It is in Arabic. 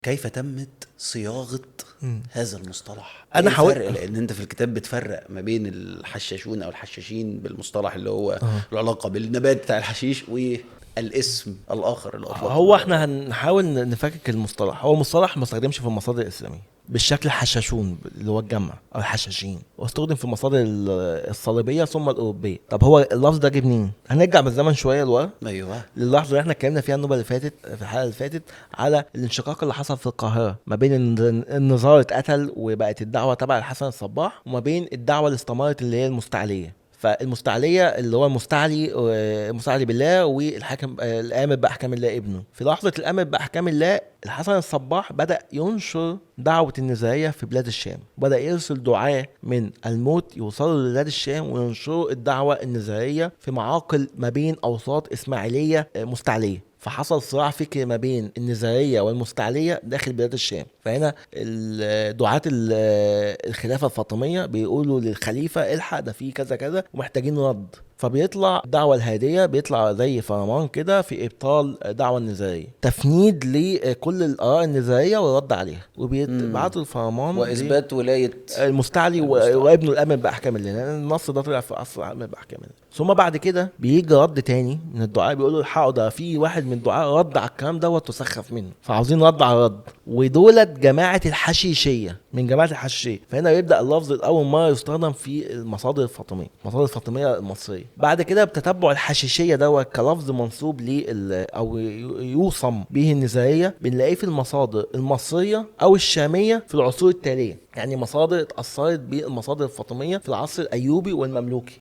كيف تمت صياغة هذا المصطلح؟ أنا إيه حاولت- الفرق؟ لأن أنت في الكتاب بتفرق ما بين الحشاشون أو الحشاشين بالمصطلح اللي هو العلاقة بالنبات بتاع الحشيش والاسم الآخر اللي أطلقه. هو احنا هنحاول نفكك المصطلح. هو مصطلح ما استخدمش في المصادر الإسلامية بالشكل الحشاشون اللي هو الجمع أو الحشاشين، واستخدم في المصادر الصليبية ثم الأوروبية. طب هو اللفظ ده جه منين؟ هنرجع بالزمن شوية لورا أيوه. للحظة اللي احنا اتكلمنا فيها النوبة اللي فاتت في الحلقة اللي فاتت على الانشقاق اللي حصل في القاهرة ما بين النزار اتقتل وبقت الدعوة تبع الحسن الصباح، وما بين الدعوة اللي استمرت اللي هي المستعلية. فالمستعلية اللي هو المستعلي بالله، والحاكم الآمر بأحكام الله ابنه. في لحظة الآمر بأحكام الله الحسن الصباح بدأ ينشر دعوة النزاهية في بلاد الشام، بدأ يرسل دعاة من الموت يوصلوا لبلاد الشام وينشروا الدعوة النزاهية في معاقل ما بين أوساط إسماعيلية مستعلية. فحصل صراع فكري ما بين النزارية والمستعلية داخل بلاد الشام. فهنا دعاة الخلافة الفاطمية بيقولوا للخليفة الحق ده فيه كذا كذا ومحتاجين رد. فبيطلع الدعوة الهادية، بيطلع زي فرمان كده في إبطال دعوة النزارية، تفنيد لكل الآراء النزارية والرد عليها، وبيبعتوا الفرمان وإثبات ولاية المستعلي وابنه الامر باحكام الله، لان النص ده طلع في عصر الامر باحكام الله. ثم بعد كده بيجي رد تاني من الدعاء، بيقولوا الحقوا ده في واحد من الدعاء رد على الكلام دوت وسخف منه، فعاوزين رد على رد. ودولت جماعه الحشيشيه، من جماعه الحشيشيه. فهنا بيبدا اللفظ الاول مره يستخدم في المصادر الفاطميه، المصادر الفاطميه المصريه. بعد كده بتتبع الحشيشيه دوت كلفظ منسوب او يوصم به النزاريه، بنلاقيه في المصادر المصريه او الشاميه في العصور التاليه. يعني مصادر اتأثرت بالمصادر الفاطمية في العصر الأيوبي والمملوكي.